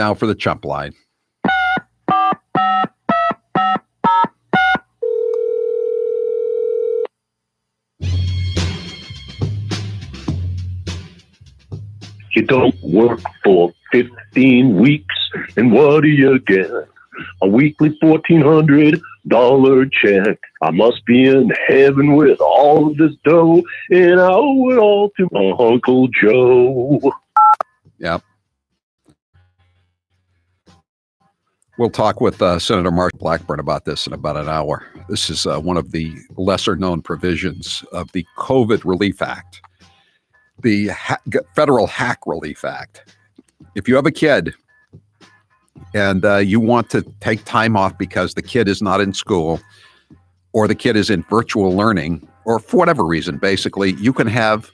Now for the chump line. You don't work for 15 weeks, and what do you get? A weekly $1,400 check. I must be in heaven with all of this dough, and I owe it all to my Uncle Joe. Yep. We'll talk with Senator Mark Blackburn about this in about an hour. This is one of the lesser-known provisions of the COVID Relief Act, the Federal Hack Relief Act. If you have a kid and you want to take time off because the kid is not in school or the kid is in virtual learning or for whatever reason, basically, you can have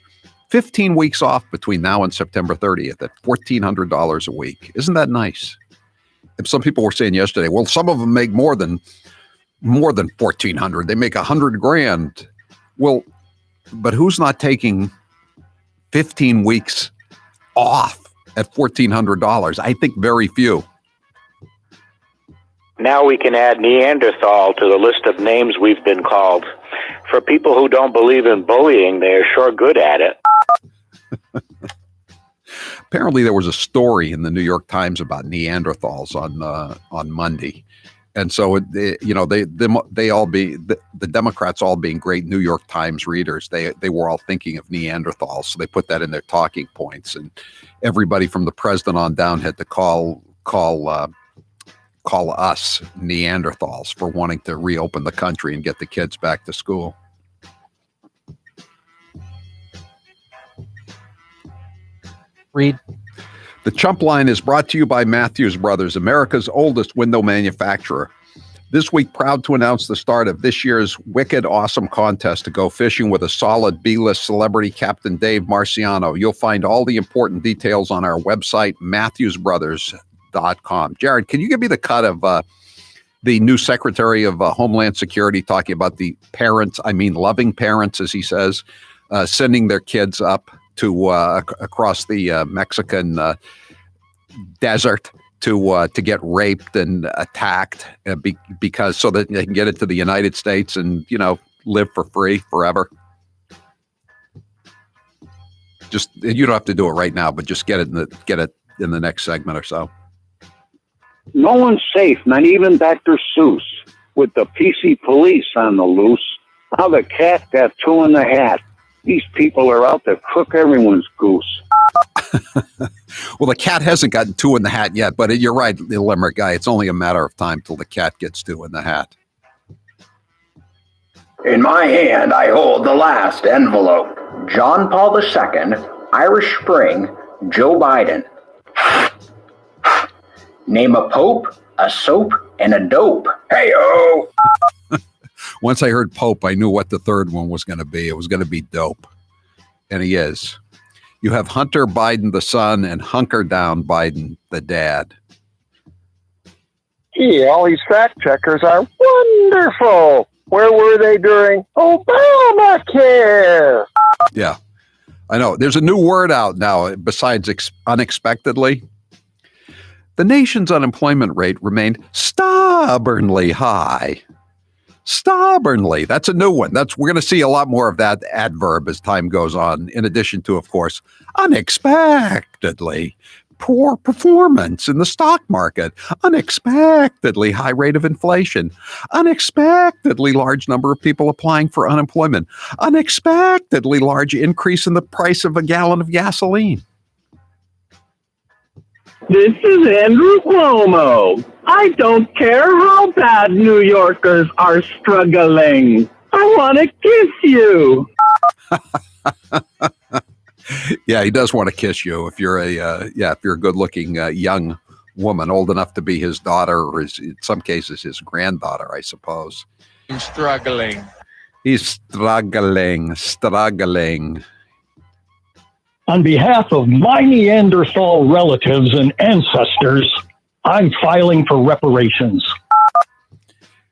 15 weeks off between now and September 30th at $1,400 a week. Isn't that nice? And some people were saying yesterday, well, some of them make more than $1,400. They make $100,000. Well, but who's not taking 15 weeks off at $1,400? I think very few. Now we can add Neanderthal to the list of names we've been called. For people who don't believe in bullying, they're sure good at it. Apparently, there was a story in the New York Times about Neanderthals on Monday, and so they all the Democrats all being great New York Times readers. They were all thinking of Neanderthals, so they put that in their talking points, and everybody from the president on down had to call us Neanderthals for wanting to reopen the country and get the kids back to school. Read. The Chump Line is brought to you by Matthews Brothers, America's oldest window manufacturer. This week, proud to announce the start of this year's wicked awesome contest to go fishing with a solid B-list celebrity, Captain Dave Marciano. You'll find all the important details on our website, MatthewsBrothers.com. Jared, can you give me the cut of the new Secretary of Homeland Security talking about the parents, loving parents, as he says, sending their kids up to across the Mexican desert to get raped and attacked because so that they can get into the United States and live for free forever. Just you don't have to do it right now, but just get it in the next segment or so. No one's safe, not even Dr. Seuss, with the PC police on the loose. Now the cat got two in the hat. These people are out to cook everyone's goose. Well, the cat hasn't gotten two in the hat yet, but you're right, the Limerick guy. It's only a matter of time till the cat gets two in the hat. In my hand, I hold the last envelope. John Paul II, Irish Spring, Joe Biden. Name a pope, a soap, and a dope. Hey-o! Once I heard Pope, I knew what the third one was going to be. It was going to be dope. And he is. You have Hunter Biden, the son, and Hunker Down Biden, the dad. Gee, all these fact checkers are wonderful. Where were they during Obamacare? Yeah, I know. There's a new word out now besides unexpectedly. The nation's unemployment rate remained stubbornly high. Stubbornly. That's a new one. We're going to see a lot more of that adverb as time goes on, in addition to, of course, unexpectedly poor performance in the stock market, unexpectedly high rate of inflation, unexpectedly large number of people applying for unemployment, unexpectedly large increase in the price of a gallon of gasoline. This is Andrew Cuomo. I don't care how bad New Yorkers are struggling. I want to kiss you. Yeah, he does want to kiss you if you're a good-looking young woman, old enough to be his daughter, or in some cases his granddaughter, I suppose. I'm struggling. He's struggling. On behalf of my Neanderthal relatives and ancestors, I'm filing for reparations.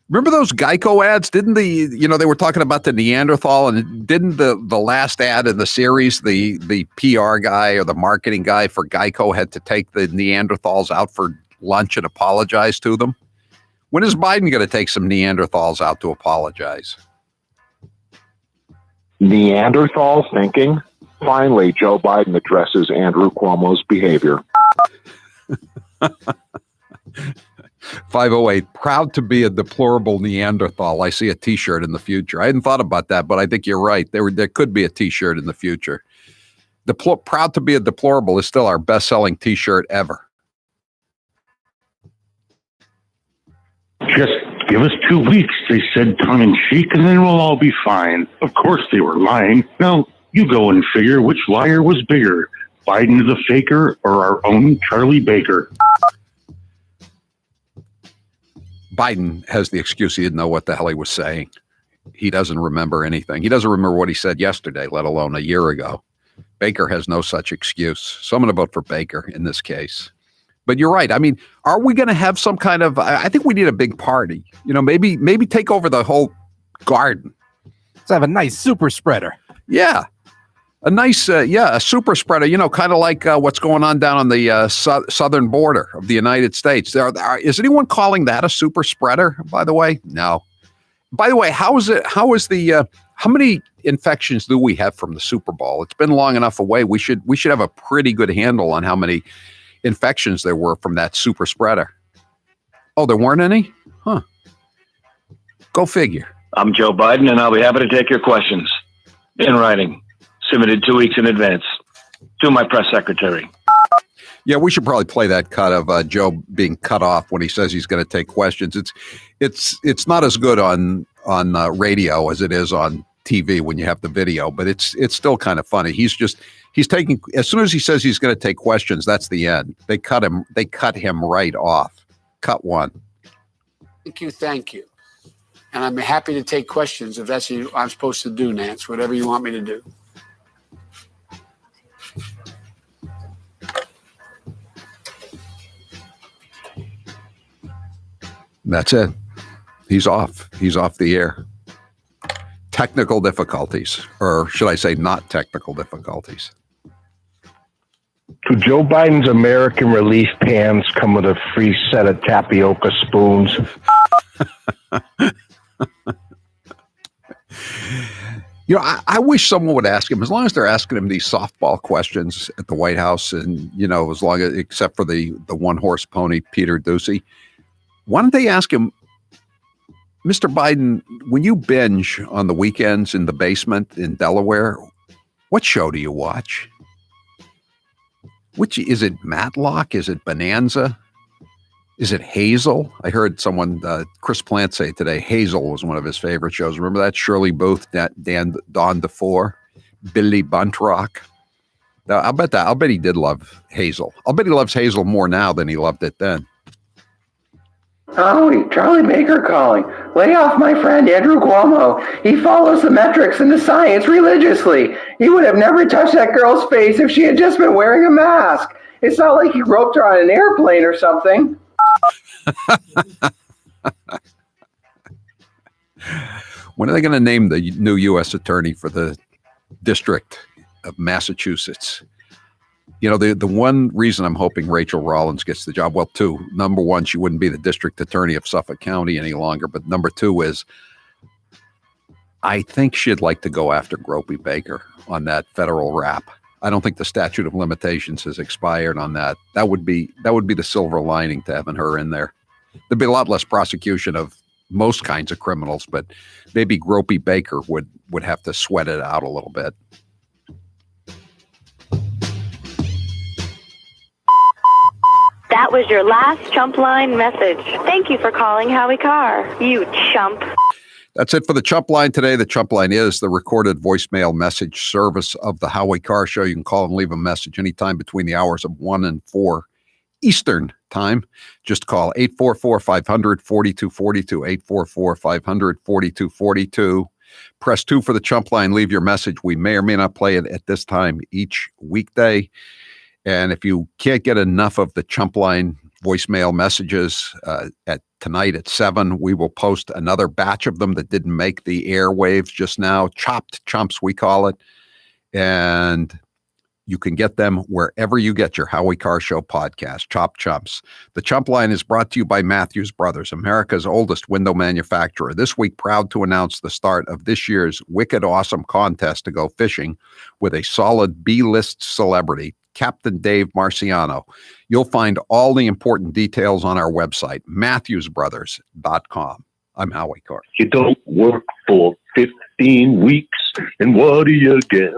Remember those Geico ads? Didn't they were talking about the Neanderthal, and didn't the last ad in the series, the PR guy or the marketing guy for Geico had to take the Neanderthals out for lunch and apologize to them? When is Biden going to take some Neanderthals out to apologize? Neanderthal thinking? Finally, Joe Biden addresses Andrew Cuomo's behavior. 508, proud to be a deplorable Neanderthal. I see a T-shirt in the future. I hadn't thought about that, but I think you're right. There could be a T-shirt in the future. Proud to be a deplorable is still our best-selling T-shirt ever. Just give us 2 weeks, they said tongue-in-cheek, and then we'll all be fine. Of course they were lying. Now, you go and figure which liar was bigger, Biden the faker or our own Charlie Baker. Biden has the excuse he didn't know what the hell he was saying. He doesn't remember anything. He doesn't remember what he said yesterday, let alone a year ago. Baker has no such excuse. So I'm going to vote for Baker in this case. But you're right. I mean, are we going to have some kind of, I think we need a big party. Maybe take over the whole garden. Let's have a nice super spreader. Yeah. A nice, a super spreader, kind of like what's going on down on the southern border of the United States. Is anyone calling that a super spreader, by the way? No. By the way, how many infections do we have from the Super Bowl? It's been long enough away. We should have a pretty good handle on how many infections there were from that super spreader. Oh, there weren't any? Huh. Go figure. I'm Joe Biden, and I'll be happy to take your questions in writing. Submitted 2 weeks in advance to my press secretary. Yeah, we should probably play that cut of Joe being cut off when he says he's going to take questions. It's not as good on radio as it is on TV when you have the video, but it's still kind of funny. He's taking, as soon as he says he's going to take questions, that's the end. They cut him right off. Cut one. Thank you. And I'm happy to take questions if that's what I'm supposed to do, Nance, whatever you want me to do. That's it. He's off. He's off the air. Technical difficulties, or should I say not technical difficulties. Do Joe Biden's American Relief pans come with a free set of tapioca spoons? I wish someone would ask him, as long as they're asking him these softball questions at the White House, and, as long as, except for the one-horse pony, Peter Doocy. Why don't they ask him, Mr. Biden, when you binge on the weekends in the basement in Delaware, what show do you watch? Which is it? Matlock? Is it Bonanza? Is it Hazel? I heard someone, Chris Plant, say today Hazel was one of his favorite shows. Remember that? Shirley Booth, Dawn DeFore, Billy Buntrock. Now, I'll bet he did love Hazel. I'll bet he loves Hazel more now than he loved it then. Howie, Charlie Baker calling. Lay off my friend Andrew Cuomo. He follows the metrics and the science religiously. He would have never touched that girl's face if she had just been wearing a mask. It's not like he roped her on an airplane or something. When are they going to name the new U.S. attorney for the District of Massachusetts? The one reason I'm hoping Rachel Rollins gets the job, well, two. Number one, she wouldn't be the district attorney of Suffolk County any longer. But number two is, I think she'd like to go after Gropey Baker on that federal rap. I don't think the statute of limitations has expired on that. That would be the silver lining to having her in there. There'd be a lot less prosecution of most kinds of criminals, but maybe Gropey Baker would have to sweat it out a little bit. That was your last Chump Line message. Thank you for calling Howie Carr, you chump. That's it for the Chump Line today. The Chump Line is the recorded voicemail message service of the Howie Carr Show. You can call and leave a message anytime between the hours of 1 and 4 Eastern Time. Just call 844-500-4242, 844-500-4242. Press 2 for the Chump Line. Leave your message. We may or may not play it at this time each weekday. And if you can't get enough of the Chump Line voicemail messages at tonight at 7. We will post another batch of them that didn't make the airwaves just now. Chopped chumps, we call it. And you can get them wherever you get your Howie Carr Show podcast, Chopped Chumps. The Chump Line is brought to you by Matthews Brothers, America's oldest window manufacturer. This week, proud to announce the start of this year's wicked awesome contest to go fishing with a solid B-list celebrity, Captain Dave Marciano. You'll find all the important details on our website, MatthewsBrothers.com. I'm Howie Carr. You don't work for 15 weeks, and what do you get?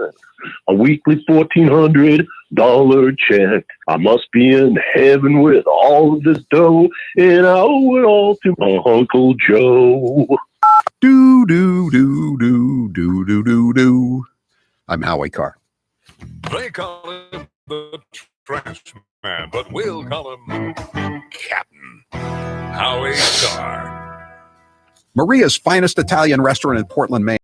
A weekly $1,400 check. I must be in heaven with all of this dough, and I owe it all to my Uncle Joe. Do, do, do, do, do, do, do, do. I'm Howie Carr. They call him the trash man, but we'll call him Captain Howie Carr. Maria's finest Italian restaurant in Portland, Maine.